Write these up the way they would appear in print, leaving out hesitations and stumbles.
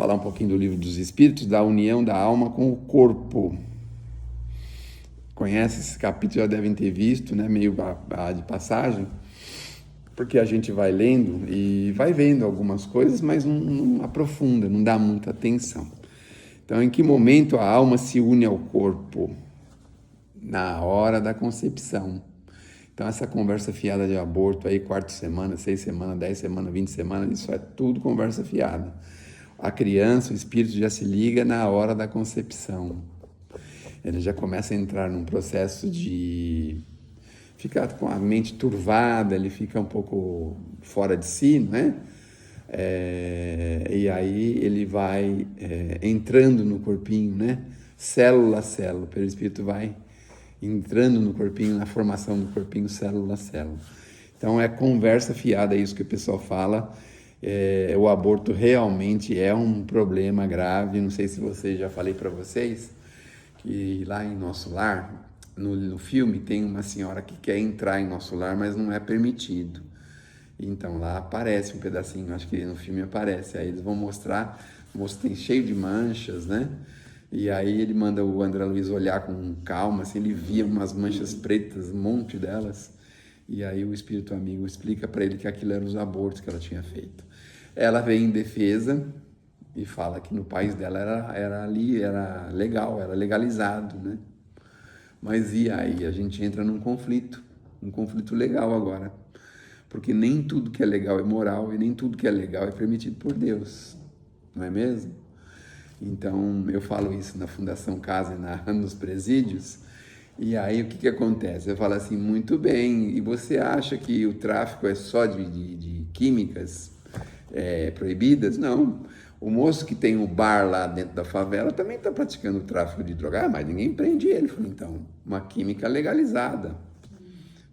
falar um pouquinho do Livro dos Espíritos, da união da alma com o corpo. Conhece esse capítulo, já devem ter visto, né? Meio de passagem, porque a gente vai lendo e vai vendo algumas coisas, mas não aprofunda, não dá muita atenção. Então, em que momento a alma se une ao corpo? Na hora da concepção. Então, essa conversa fiada de aborto aí, 4 semanas, 6 semanas, 10 semanas, 20 semanas, isso é tudo conversa fiada. A criança, o espírito já se liga na hora da concepção. Ele já começa a entrar num processo de ficar com a mente turvada, ele fica um pouco fora de si, não é? E aí ele vai entrando no corpinho, né? Célula a célula, o perispírito vai entrando no corpinho, na formação do corpinho, célula a célula. Então é conversa fiada, é isso que o pessoal fala. O aborto realmente é um problema grave. Não sei se já falei para vocês que lá em Nosso Lar, no filme, tem uma senhora que quer entrar em Nosso Lar, mas não é permitido. Então lá aparece um pedacinho, acho que no filme aparece, aí eles vão mostrar, o moço tem cheio de manchas, né? E aí ele manda o André Luiz olhar com calma, assim, ele via umas manchas pretas, um monte delas, e aí o espírito amigo explica para ele que aquilo eram os abortos que ela tinha feito. Ela vem em defesa e fala que no país dela era legal, era legalizado, né? Mas e aí? A gente entra num conflito legal agora. Porque nem tudo que é legal é moral e nem tudo que é legal é permitido por Deus, não é mesmo? Então, eu falo isso na Fundação Casa e nos presídios, e aí o que acontece? Eu falo assim, muito bem, e você acha que o tráfico é só de químicas proibidas? Não. O moço que tem o bar lá dentro da favela também está praticando o tráfico de droga, mas ninguém prende ele. Eu falo, então, uma química legalizada.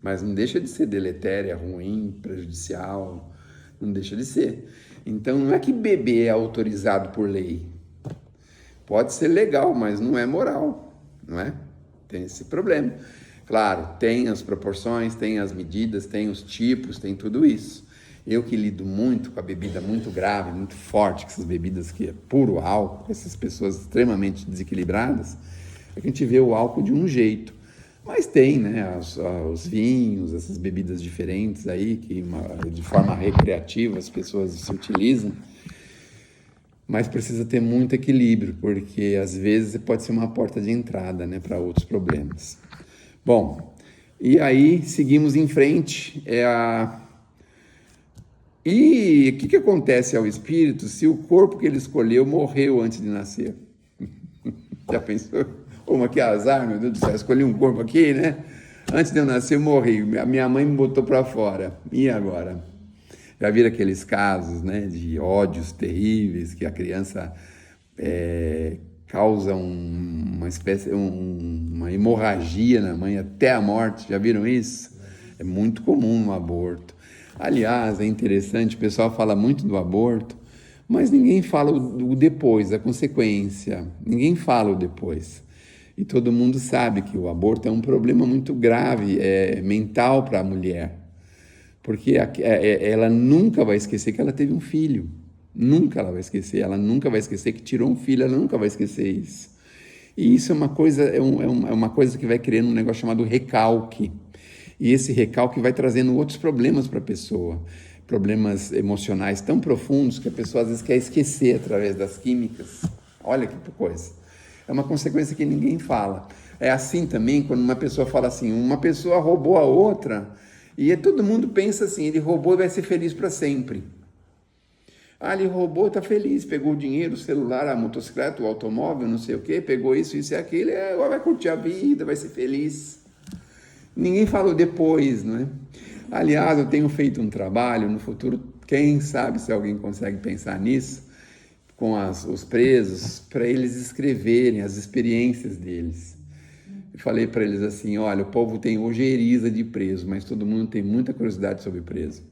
Mas não deixa de ser deletéria, ruim, prejudicial, não deixa de ser. Então, não é que beber é autorizado por lei. Pode ser legal, mas não é moral, não é? Tem esse problema. Claro, tem as proporções, tem as medidas, tem os tipos, tem tudo isso. Eu que lido muito com a bebida muito grave, muito forte, com essas bebidas que é puro álcool, com essas pessoas extremamente desequilibradas, a gente vê o álcool de um jeito. Mas tem, né, os vinhos, essas bebidas diferentes aí, que de forma recreativa as pessoas se utilizam, mas precisa ter muito equilíbrio, porque às vezes pode ser uma porta de entrada, né, para outros problemas. Bom, e aí seguimos em frente. E o que acontece ao espírito se o corpo que ele escolheu morreu antes de nascer? Já pensou? Uma que azar, meu Deus do céu, escolhi um corpo aqui, né? Antes de eu nascer, eu morri. A minha mãe me botou para fora. E agora? Já viram aqueles casos, né, de ódios terríveis que a criança causa uma hemorragia na mãe até a morte? Já viram isso? É muito comum no aborto. Aliás, é interessante, o pessoal fala muito do aborto, mas ninguém fala o depois, a consequência. Ninguém fala o depois. E todo mundo sabe que o aborto é um problema muito grave, mental para a mulher. Porque ela nunca vai esquecer que ela teve um filho. Nunca ela vai esquecer. Ela nunca vai esquecer que tirou um filho, ela nunca vai esquecer isso. E isso é uma coisa que vai criando um negócio chamado recalque. E esse recalque vai trazendo outros problemas para a pessoa. Problemas emocionais tão profundos que a pessoa às vezes quer esquecer através das químicas. Olha que coisa. É uma consequência que ninguém fala. É assim também quando uma pessoa fala assim, uma pessoa roubou a outra, e todo mundo pensa assim, ele roubou e vai ser feliz para sempre. Ele roubou, está feliz, pegou o dinheiro, o celular, a motocicleta, o automóvel, não sei o quê, pegou isso e aquilo, agora vai curtir a vida, vai ser feliz. Ninguém fala depois, não é? Aliás, eu tenho feito um trabalho no futuro, quem sabe se alguém consegue pensar nisso, com os presos, para eles escreverem as experiências deles. Eu falei para eles assim, olha, o povo tem ojeriza de preso, mas todo mundo tem muita curiosidade sobre preso.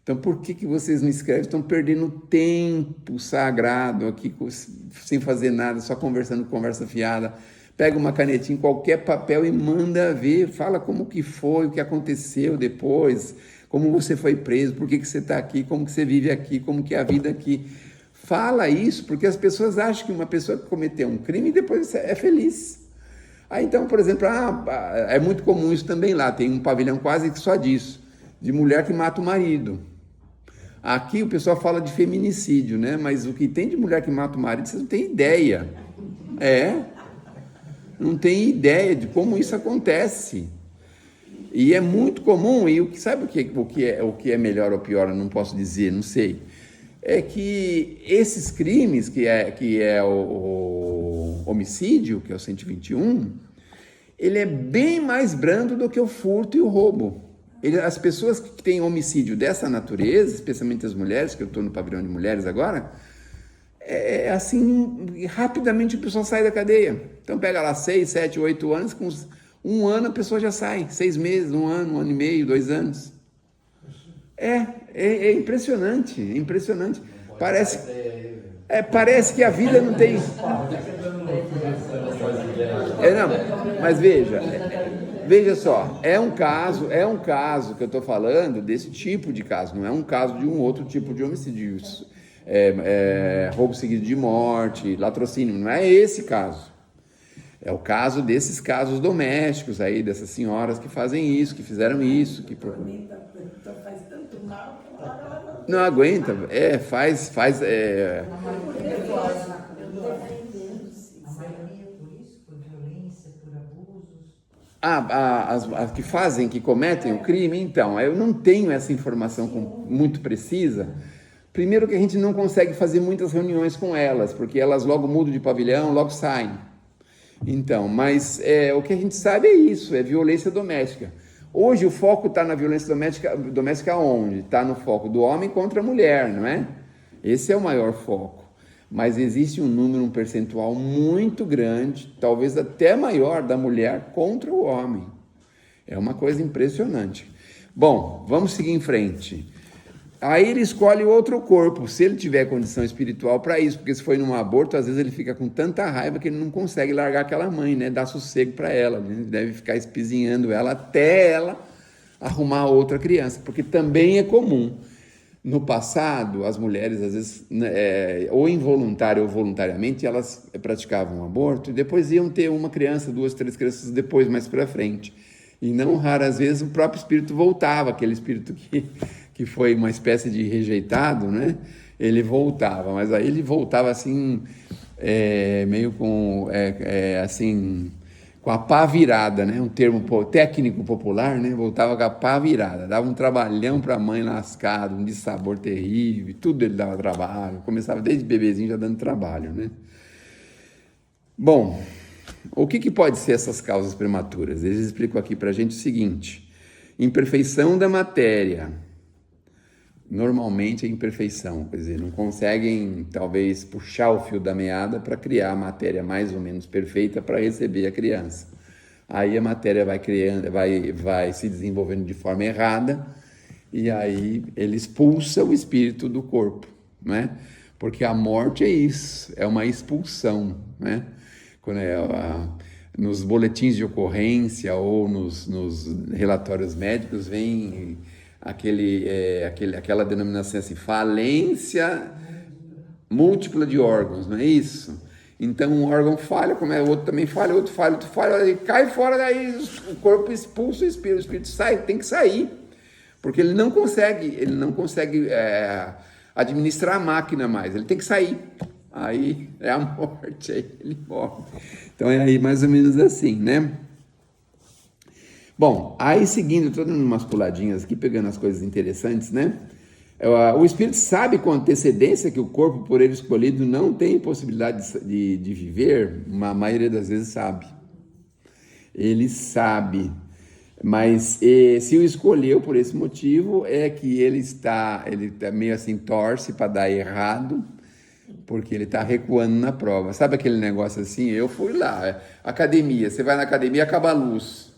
Então, por que vocês não escrevem? Estão perdendo tempo sagrado aqui, sem fazer nada, só conversando, conversa fiada. Pega uma canetinha, qualquer papel e manda ver, fala como que foi, o que aconteceu depois, como você foi preso, por que você está aqui, como que você vive aqui, como que é a vida aqui. fala isso porque as pessoas acham que uma pessoa que cometeu um crime depois é feliz. Aí então, por exemplo, é muito comum isso também lá, tem um pavilhão quase que só disso, de mulher que mata o marido. Aqui o pessoal fala de feminicídio, né? Mas o que tem de mulher que mata o marido, vocês não têm ideia. Não tem ideia de como isso acontece. E é muito comum, e sabe o que é melhor ou pior, eu não posso dizer, não sei. É que esses crimes, que é o homicídio, que é o 121, ele é bem mais brando do que o furto e o roubo. As pessoas que têm homicídio dessa natureza, especialmente as mulheres, que eu estou no pavilhão de mulheres agora, assim, rapidamente o pessoal sai da cadeia. Então pega lá 6, 7, 8 anos, com 1 ano a pessoa já sai, 6 meses, 1 ano, 1 ano e meio, 2 anos. É impressionante, é impressionante. Parece que a vida não tem... Não, mas veja só, é um caso que eu estou falando desse tipo de caso, não é um caso de um outro tipo de homicídio, roubo seguido de morte, latrocínio, não é esse caso. É o caso desses casos domésticos aí, dessas senhoras que fazem isso, que fizeram isso, que faz tanto mal que não aguenta, faz. A maioria por isso, por violência, por abusos. As que fazem, que cometem o crime, então, eu não tenho essa informação muito precisa. Primeiro que a gente não consegue fazer muitas reuniões com elas, porque elas logo mudam de pavilhão, logo saem. Então, mas o que a gente sabe é isso, é violência doméstica. Hoje o foco está na violência doméstica onde? Está no foco do homem contra a mulher, não é? Esse é o maior foco. Mas existe um percentual muito grande, talvez até maior, da mulher contra o homem. É uma coisa impressionante. Bom, vamos seguir em frente. Aí ele escolhe outro corpo, se ele tiver condição espiritual para isso, porque se foi num aborto, às vezes ele fica com tanta raiva que ele não consegue largar aquela mãe, né? Dar sossego para ela, né? Ele deve ficar espizinhando ela até ela arrumar outra criança, porque também é comum. No passado, as mulheres, às vezes, ou involuntária ou voluntariamente, elas praticavam um aborto e depois iam ter uma criança, 2, 3 crianças depois, mais para frente. E não raras vezes o próprio espírito voltava, aquele espírito que foi uma espécie de rejeitado, né? Ele voltava, mas aí ele voltava assim, meio com, assim, com a pá virada, né? Um termo técnico popular, né? Voltava com a pá virada, dava um trabalhão para a mãe lascado, um dissabor terrível, tudo ele dava trabalho, começava desde bebezinho já dando trabalho, né? Bom, o que pode ser essas causas prematuras? Eles explicam aqui para a gente o seguinte: imperfeição da matéria. Normalmente é imperfeição, quer dizer, não conseguem talvez puxar o fio da meada para criar a matéria mais ou menos perfeita para receber a criança. Aí a matéria vai se desenvolvendo de forma errada e aí ele expulsa o espírito do corpo, né? Porque a morte é isso, é uma expulsão, né? Quando nos boletins de ocorrência ou nos relatórios médicos vem aquela denominação assim, falência múltipla de órgãos, não é isso? Então um órgão falha, como o outro também falha, outro falha, e cai fora, daí o corpo expulsa o espírito sai, tem que sair, porque ele não consegue administrar a máquina mais, ele tem que sair. Aí é a morte, aí ele morre. Então é aí mais ou menos assim, né? Bom, aí seguindo, estou dando umas puladinhas aqui, pegando as coisas interessantes, né? O espírito sabe com antecedência que o corpo, por ele escolhido, não tem possibilidade de viver, a maioria das vezes sabe. Ele sabe, mas se o escolheu por esse motivo, é que ele tá meio assim, torce para dar errado, porque ele está recuando na prova. Sabe aquele negócio assim? Eu fui lá, academia, você vai na academia, acaba a luz.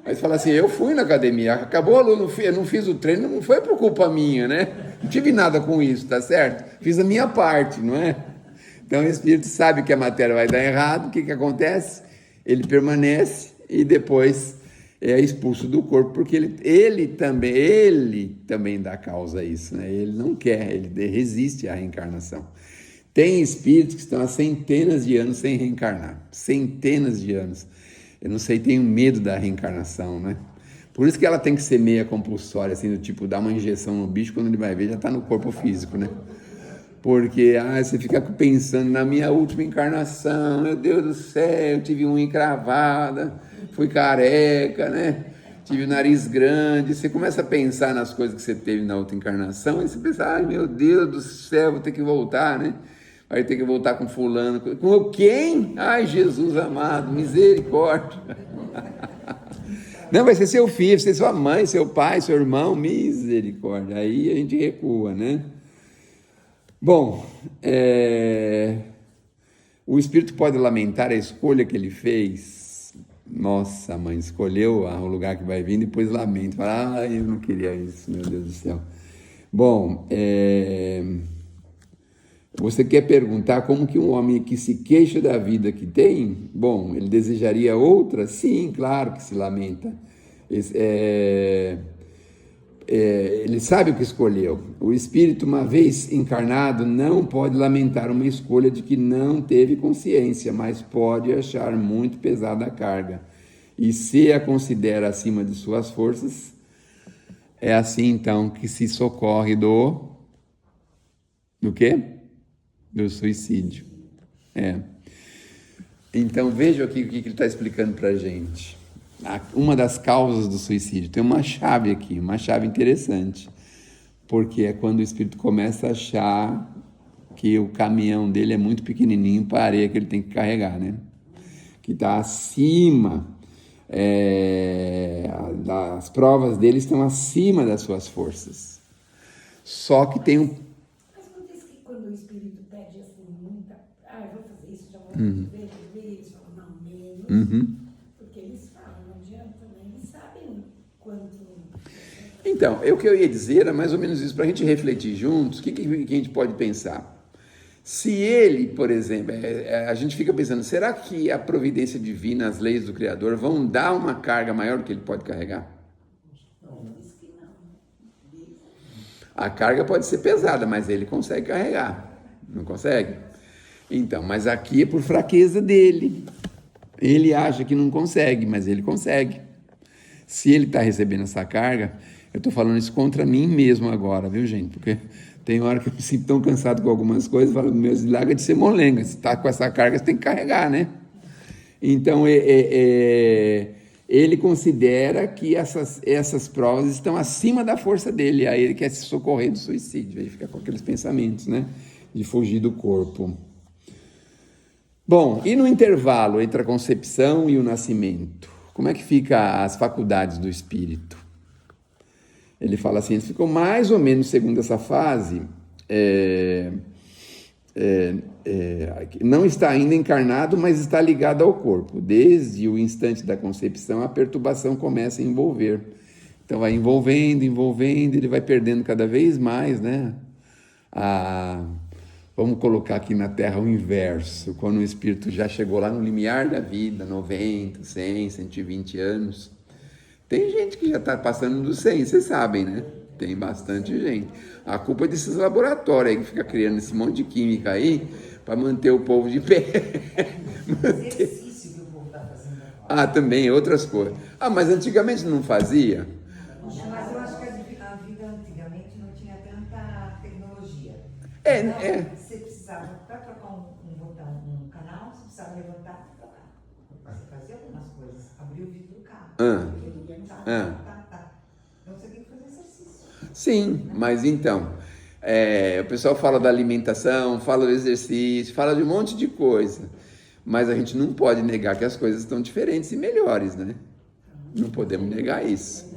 Aí você fala assim, eu fui na academia, acabou a luz, eu não fiz o treino, não foi por culpa minha, né? Não tive nada com isso, tá certo? Fiz a minha parte, não é? Então o espírito sabe que a matéria vai dar errado, o que acontece? Ele permanece e depois é expulso do corpo, porque ele também dá causa a isso, né? Ele não quer, ele resiste à reencarnação. Tem espíritos que estão há centenas de anos sem reencarnar. Centenas de anos. Eu não sei, tenho medo da reencarnação, né? Por isso que ela tem que ser meia compulsória, assim, do tipo, dar uma injeção no bicho, quando ele vai ver, já está no corpo físico, né? Porque você fica pensando na minha última encarnação, meu Deus do céu, eu tive unha encravada, fui careca, né? Tive o nariz grande. Você começa a pensar nas coisas que você teve na outra encarnação, e você pensa, ai meu Deus do céu, vou ter que voltar, né? Vai ter que voltar com fulano. Com quem? Ai, Jesus amado, misericórdia. Não, vai ser seu filho, vai ser sua mãe, seu pai, seu irmão, misericórdia. Aí a gente recua, né? Bom, o espírito pode lamentar a escolha que ele fez. Nossa, mãe, escolheu o lugar que vai vir, depois lamenta. Fala, eu não queria isso, meu Deus do céu. Bom, você quer perguntar como que um homem que se queixa da vida que tem, bom, ele desejaria outra? Sim, claro que se lamenta. Ele sabe o que escolheu. O espírito, uma vez encarnado, não pode lamentar uma escolha de que não teve consciência, mas pode achar muito pesada a carga. E se a considera acima de suas forças, é assim então que se socorre do quê? Do suicídio. Então veja aqui o que ele está explicando para a gente. Uma das causas do suicídio. Tem uma chave aqui, uma chave interessante. Porque é quando o espírito começa a achar que o caminhão dele é muito pequenininho para a areia que ele tem que carregar, né? Que está acima, as provas dele estão acima das suas forças. Só que tem um... Mas não diz que quando o espírito pede assim, muita... eu vou fazer isso, já vou ver, eles falam, não, menos. Porque eles falam, não adianta, né? Eles sabem quanto... Então, o que eu ia dizer era mais ou menos isso, para a gente refletir juntos, o que a gente pode pensar? Se ele, por exemplo, a gente fica pensando, será que a providência divina, as leis do Criador, vão dar uma carga maior do que ele pode carregar? A carga pode ser pesada, mas ele consegue carregar, não consegue? Então, mas aqui é por fraqueza dele. Ele acha que não consegue, mas ele consegue. Se ele está recebendo essa carga, eu estou falando isso contra mim mesmo agora, viu, gente? Porque tem hora que eu me sinto tão cansado com algumas coisas, falo, meus larga de ser molenga, se está com essa carga, você tem que carregar, né? Então, ele considera que essas provas estão acima da força dele, aí ele quer se socorrer do suicídio, aí fica com aqueles pensamentos, né? De fugir do corpo. Bom, e no intervalo entre a concepção e o nascimento? Como é que fica as faculdades do espírito? Ele fala assim, ele ficou mais ou menos, segundo essa fase, não está ainda encarnado, mas está ligado ao corpo. Desde o instante da concepção, a perturbação começa a envolver. Então vai envolvendo, ele vai perdendo cada vez mais, né? Vamos colocar aqui na Terra o inverso, quando o espírito já chegou lá no limiar da vida, 90, 100, 120 anos. Tem gente que já está passando dos 100, vocês sabem, né? Tem bastante gente. A culpa é desses laboratórios aí que fica criando esse monte de química aí para manter o povo de pé. Exercício que o povo está fazendo agora. Também, outras coisas. Mas antigamente não fazia? Mas eu acho que a vida antigamente não tinha tanta tecnologia. Você precisava, para trocar um botão, um canal, você precisava levantar e trocar. Você fazia algumas coisas, abrir o vidro do carro. Então você tem que fazer exercício. Sim, mas então, o pessoal fala da alimentação, fala do exercício, fala de um monte de coisa, mas a gente não pode negar que as coisas estão diferentes e melhores, né? Não podemos negar isso.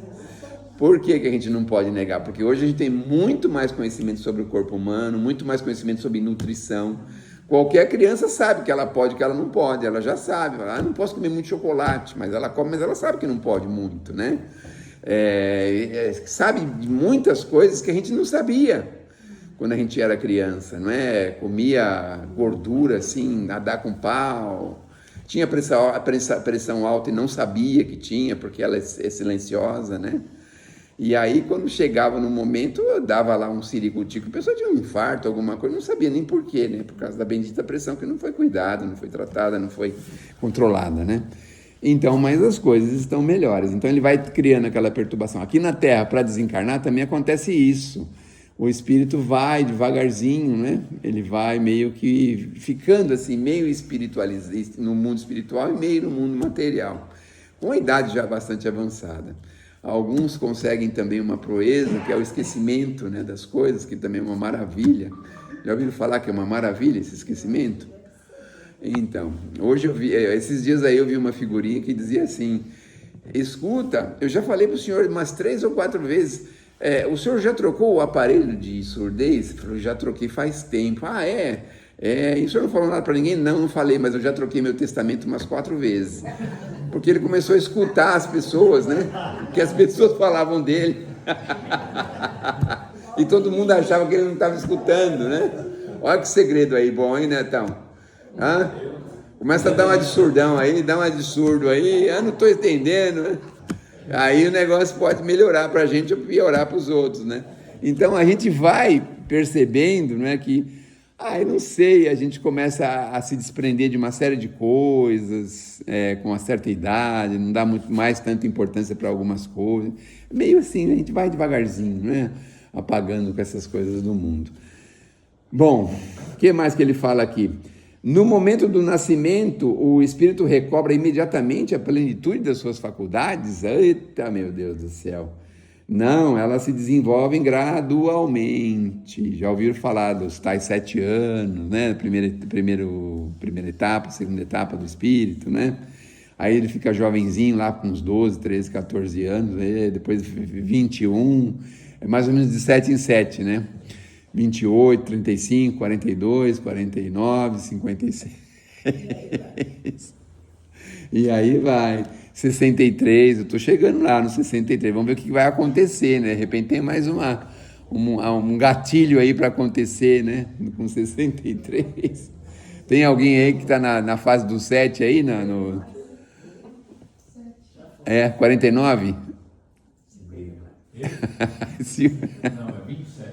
Por que a gente não pode negar? Porque hoje a gente tem muito mais conhecimento sobre o corpo humano, muito mais conhecimento sobre nutrição. Qualquer criança sabe que ela pode, que ela não pode, ela já sabe. Ela não posso comer muito chocolate, mas ela come, mas ela sabe que não pode muito, né? Sabe de muitas coisas que a gente não sabia quando a gente era criança, não é? Comia gordura assim, nadar com pau, tinha pressão alta e não sabia que tinha, porque ela é silenciosa, né? E aí, quando chegava no momento, eu dava lá um ciricutico, a pessoa tinha um infarto, alguma coisa, não sabia nem por quê, né? Por causa da bendita pressão que não foi cuidada, não foi tratada, não foi controlada, né? Então, mas as coisas estão melhores. Então, ele vai criando aquela perturbação. Aqui na Terra, para desencarnar, também acontece isso. O espírito vai devagarzinho, né? Ele vai meio que ficando assim, meio espiritualizado no mundo espiritual e meio no mundo material, com a idade já bastante avançada. Alguns conseguem também uma proeza, que é o esquecimento, né, das coisas, que também é uma maravilha. Já ouviram falar que é uma maravilha esse esquecimento? Então, hoje esses dias aí eu vi uma figurinha que dizia assim: escuta, eu já falei para o senhor umas 3 ou 4 vezes, o senhor já trocou o aparelho de surdez? Eu falei, já troquei faz tempo. Ah, é? E o senhor não falou nada para ninguém? Não falei, mas eu já troquei meu testamento umas 4 vezes. Porque ele começou a escutar as pessoas, né? Que as pessoas falavam dele. E todo mundo achava que ele não estava escutando, né? Olha que segredo aí bom, hein, Netão? Hã? Começa a dar uma de surdão aí, dá uma de surdo aí, não estou entendendo, né? Aí o negócio pode melhorar para a gente ou piorar para os outros, né? Então a gente vai percebendo, né, que eu não sei, a gente começa a se desprender de uma série de coisas, com uma certa idade, não dá muito mais tanta importância para algumas coisas. Meio assim, a gente vai devagarzinho, né? Apagando com essas coisas do mundo. Bom, o que mais que ele fala aqui? No momento do nascimento, o espírito recobra imediatamente a plenitude das suas faculdades? Eita, meu Deus do céu! Não, elas se desenvolvem gradualmente. Já ouviram falar dos tais 7 anos, né? Primeira etapa, segunda etapa do espírito, né? Aí ele fica jovenzinho lá com uns 12, 13, 14 anos, aí depois 21, é mais ou menos de 7 em 7, né? 28, 35, 42, 49, 56. E aí vai. 63, eu estou chegando lá no 63, vamos ver o que vai acontecer, né? De repente tem mais um gatilho aí para acontecer, né? Com 63. Tem alguém aí que está na fase do 7 aí? 49? Não, é 27.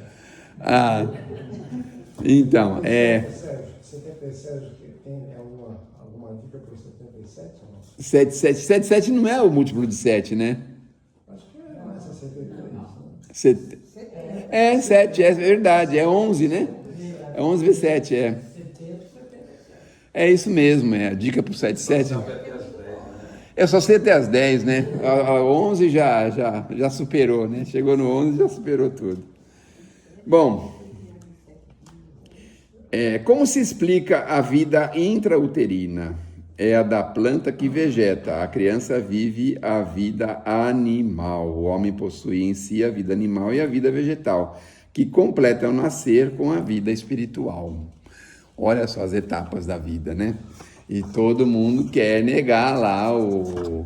Então, 77, tem alguma dica para o 77 ou não? 77 não é o múltiplo de 7, né? Acho que é 63, né? 7, é verdade, é 11, né? É 11 vezes 7, É isso mesmo, a dica para o 77. Eu só sei até as 10, né? A 11 já superou, né? Chegou no 11 já superou tudo. Bom, como se explica a vida intrauterina? É a da planta que vegeta. A criança vive a vida animal. O homem possui em si a vida animal e a vida vegetal, que completam ao nascer com a vida espiritual. Olha só as etapas da vida, né? E todo mundo quer negar lá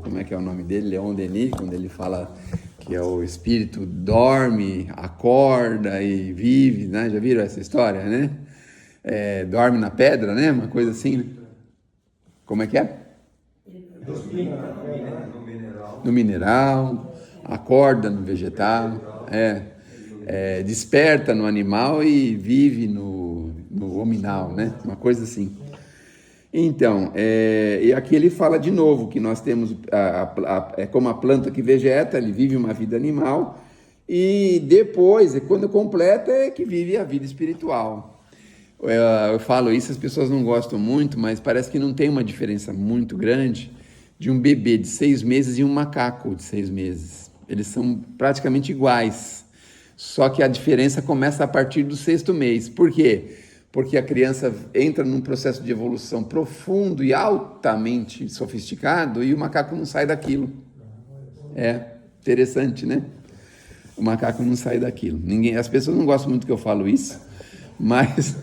como é que é o nome dele? Leon Denis, quando ele fala que o espírito dorme, acorda e vive, né? Já viram essa história, né? Dorme na pedra, né? Uma coisa assim. Como é que é? No mineral, acorda no vegetal, desperta no animal e vive no hominal, né? Uma coisa assim. Então, e aqui ele fala de novo que nós temos, como a planta que vegeta, ele vive uma vida animal e depois, quando completa, é que vive a vida espiritual. Eu falo isso, as pessoas não gostam muito, mas parece que não tem uma diferença muito grande de um bebê de 6 meses e um macaco de 6 meses. Eles são praticamente iguais, só que a diferença começa a partir do 6º mês. Por quê? Porque a criança entra num processo de evolução profundo e altamente sofisticado e o macaco não sai daquilo. Interessante, né? O macaco não sai daquilo. As pessoas não gostam muito que eu falo isso, mas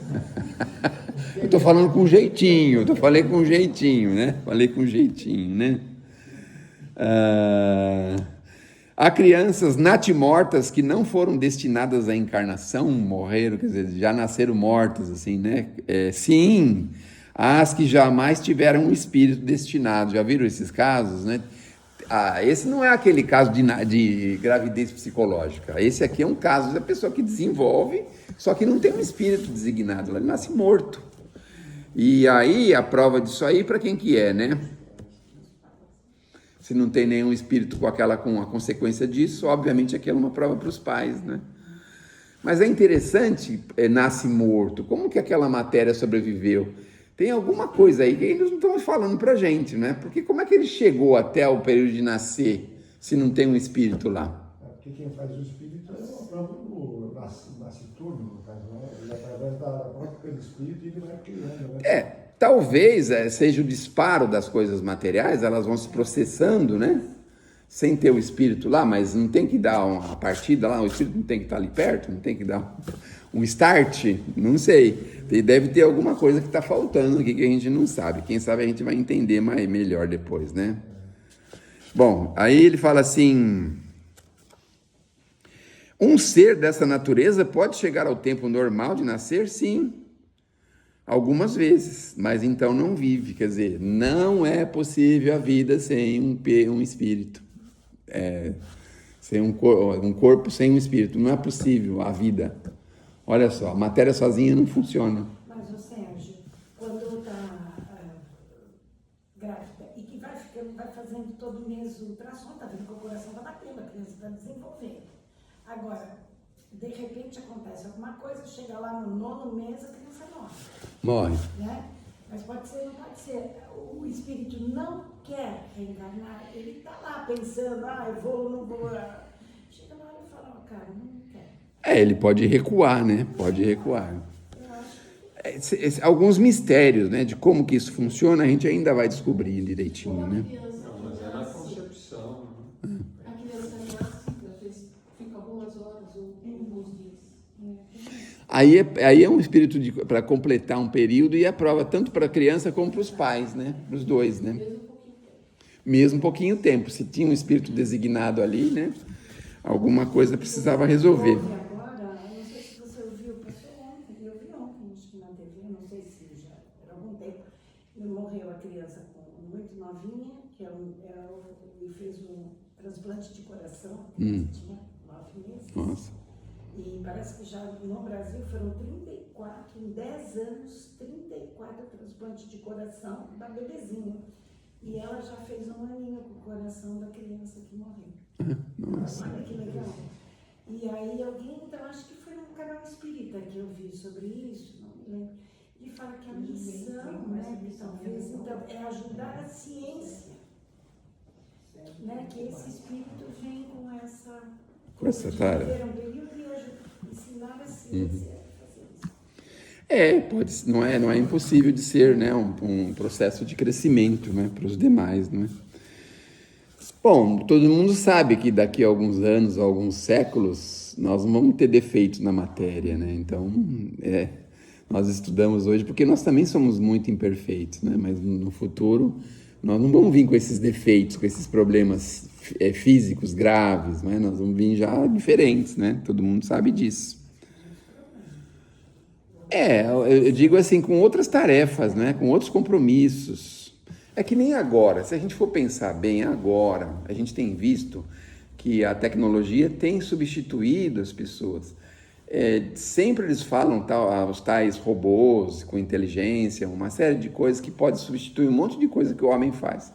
eu estou falando com jeitinho, falei com jeitinho, né? Há crianças natimortas que não foram destinadas à encarnação, morreram, quer dizer, já nasceram mortas, assim, né? Sim, há as que jamais tiveram um espírito destinado. Já viram esses casos, né? esse não é aquele caso de gravidez psicológica. Esse aqui é um caso da pessoa que desenvolve, só que não tem um espírito designado, ela nasce morto. E aí, a prova disso aí, para quem que é, né? Se não tem nenhum espírito com a consequência disso, obviamente aquilo é uma prova para os pais, né? Mas é interessante, nasce morto. Como que aquela matéria sobreviveu? Tem alguma coisa aí que eles não estão falando pra gente, né? Porque como é que ele chegou até o período de nascer, se não tem um espírito lá? Porque quem faz o espírito é o próprio nasciturno, no caso, né? Ele através da própria espírito ele vai criando, né? Talvez seja o disparo das coisas materiais, elas vão se processando, né? Sem ter o espírito lá, mas não tem que dar uma partida lá, o espírito não tem que estar ali perto, não tem que dar um start, não sei. Deve ter alguma coisa que está faltando aqui que a gente não sabe. Quem sabe a gente vai entender melhor depois, né? Bom, aí ele fala assim: um ser dessa natureza pode chegar ao tempo normal de nascer? Sim, algumas vezes, mas então não vive. Quer dizer, não é possível a vida sem um espírito. Sem um corpo sem um espírito. Não é possível a vida. Olha só, a matéria sozinha não funciona. Mas, o Sérgio, quando está grávida e que vai fazendo todo mês o ultrassom, está vendo que o coração está batendo, a criança está desenvolvendo. Agora, de repente acontece alguma coisa, chega lá no 9º mês, a criança morre. Né? Mas pode ser, não pode ser. O espírito não quer reencarnar, ele está lá pensando, eu vou, não vou. Chega lá e fala, cara, não quer. Ele pode recuar, né? Pode recuar. Alguns mistérios, né? De como que isso funciona, a gente ainda vai descobrir direitinho, né? Não, mas é na concepção. Né? A criança nasce, fica algumas horas ou alguns dias. Aí é um espírito para completar um período e a prova tanto para a criança como para os pais, né? Para os dois, né? Mesmo pouquinho tempo. Se tinha um espírito designado ali, né? Alguma coisa precisava resolver. Agora, eu não sei se você ouviu, passou ontem, eu vi ontem, acho que na TV, não sei se já era algum tempo, morreu a criança muito novinha, e fez um transplante de coração, tinha 9 meses. Nossa. E parece que já no Brasil foram 34, em 10 anos, 34 transplantes de coração da bebezinha. E ela já fez um aninho com o coração da criança que morreu. Nossa. Olha que legal. E aí alguém, então acho que foi num canal espírita que eu vi sobre isso, não me lembro. E fala que a missão, né, que talvez, então, é ajudar a ciência. Né, que esse espírito vem com essa tarefa. Viver um período e ensinar a ciência a fazer isso. Não é impossível de ser, né, um processo de crescimento, né, para os demais, né? Bom, todo mundo sabe que daqui a alguns anos, alguns séculos, nós não vamos ter defeitos na matéria, né? Então, nós estudamos hoje porque nós também somos muito imperfeitos, né? Mas no futuro nós não vamos vir com esses defeitos, com esses problemas físicos graves, né? Nós vamos vir já diferentes, né? Todo mundo sabe disso. Eu digo assim, com outras tarefas, né? Com outros compromissos. É que nem agora, se a gente for pensar bem agora, a gente tem visto que a tecnologia tem substituído as pessoas. Sempre eles falam os tais robôs com inteligência, uma série de coisas que pode substituir um monte de coisa que o homem faz.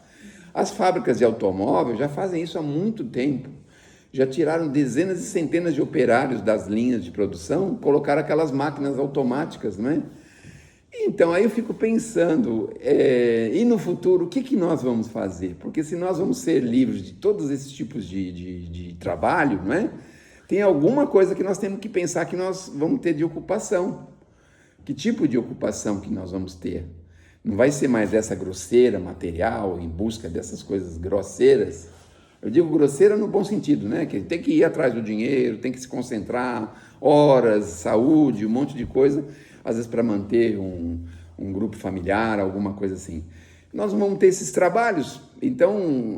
As fábricas de automóvel já fazem isso há muito tempo. Já tiraram dezenas e centenas de operários das linhas de produção, colocaram aquelas máquinas automáticas, não é? Então, aí eu fico pensando, e no futuro, o que nós vamos fazer? Porque se nós vamos ser livres de todos esses tipos de trabalho, não é? Tem alguma coisa que nós temos que pensar que nós vamos ter de ocupação. Que tipo de ocupação que nós vamos ter? Não vai ser mais essa grosseira material, em busca dessas coisas grosseiras. Eu digo grosseira no bom sentido, né? Que tem que ir atrás do dinheiro, tem que se concentrar, horas, saúde, um monte de coisa, às vezes para manter um grupo familiar, alguma coisa assim. Nós vamos ter esses trabalhos, então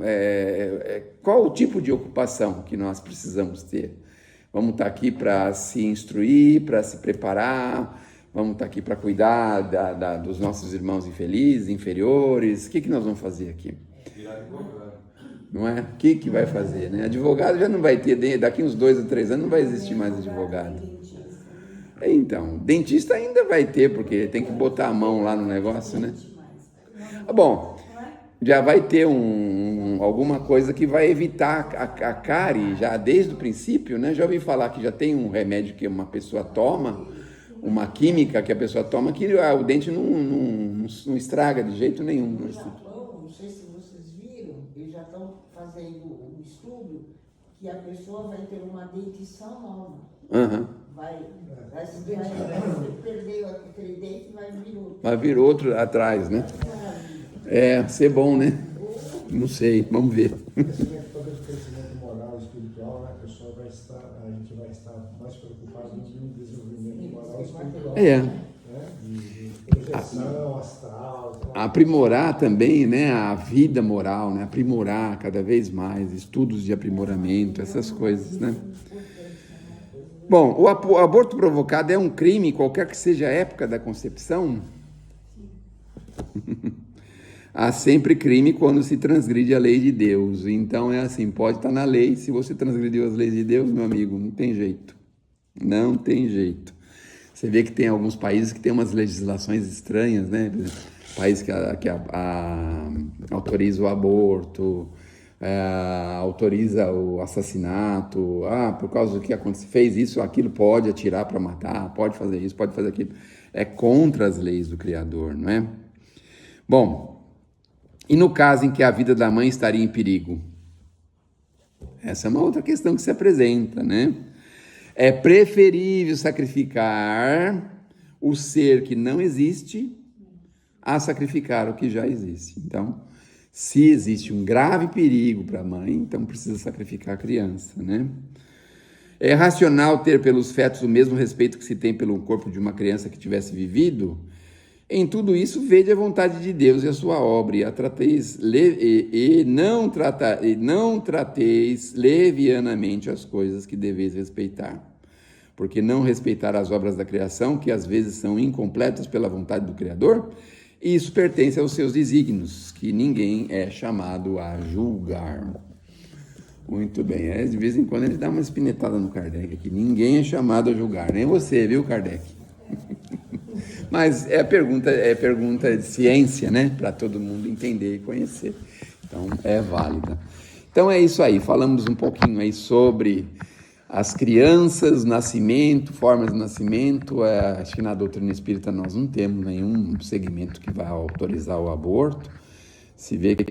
qual o tipo de ocupação que nós precisamos ter? Vamos estar aqui para se instruir, para se preparar, vamos estar aqui para cuidar dos nossos irmãos infelizes, inferiores, o que nós vamos fazer aqui? Virar advogado. não é? O que vai fazer, né? Advogado já não vai ter, daqui uns 2 ou 3 anos não vai existir mais advogado. Então, dentista ainda vai ter, porque tem que botar a mão lá no negócio, né? Bom, já vai ter alguma coisa que vai evitar a cárie já desde o princípio, né? Já ouvi falar que já tem um remédio que uma pessoa toma, uma química que a pessoa toma, que o dente não estraga de jeito nenhum. No Japão, não sei se vocês viram, eles já estão fazendo um estudo que a pessoa vai ter uma dentição nova. Uhum. Você perdeu aquele dente e vai vir outro. Vai vir outro atrás, né? Ser bom, né? Não sei, vamos ver. Talvez o crescimento moral e espiritual, né? A gente vai estar mais preocupado no desenvolvimento moral e espiritual. Né? De projeção astral. Aprimorar também, né? A vida moral, né? Aprimorar cada vez mais, estudos de aprimoramento, essas coisas, né? Bom, o aborto provocado é um crime, qualquer que seja a época da concepção. Há sempre crime quando se transgride a lei de Deus. Então é assim, pode estar na lei, se você transgrediu as leis de Deus, meu amigo, não tem jeito. Não tem jeito. Você vê que tem alguns países que tem umas legislações estranhas, né? País que autoriza o aborto, autoriza o assassinato, por causa do que aconteceu, fez isso, aquilo, pode atirar para matar, pode fazer isso, pode fazer aquilo. É contra as leis do Criador, não é? Bom, e no caso em que a vida da mãe estaria em perigo? Essa é uma outra questão que se apresenta, né? É preferível sacrificar o ser que não existe a sacrificar o que já existe. Então, se existe um grave perigo para a mãe, então precisa sacrificar a criança, né? É racional ter pelos fetos o mesmo respeito que se tem pelo corpo de uma criança que tivesse vivido? Em tudo isso, vede a vontade de Deus e a sua obra, e não trateis levianamente as coisas que deveis respeitar. Porque não respeitar as obras da criação, que às vezes são incompletas pela vontade do Criador, isso pertence aos seus desígnios, que ninguém é chamado a julgar. Muito bem, de vez em quando ele dá uma espinetada no Kardec aqui. Ninguém é chamado a julgar, nem você, viu, Kardec? Mas é pergunta de ciência, né? Para todo mundo entender e conhecer. Então, é válida. Então, é isso aí. Falamos um pouquinho aí sobre as crianças, nascimento, formas de nascimento. Acho que na doutrina espírita nós não temos nenhum segmento que vai autorizar o aborto. Se vê que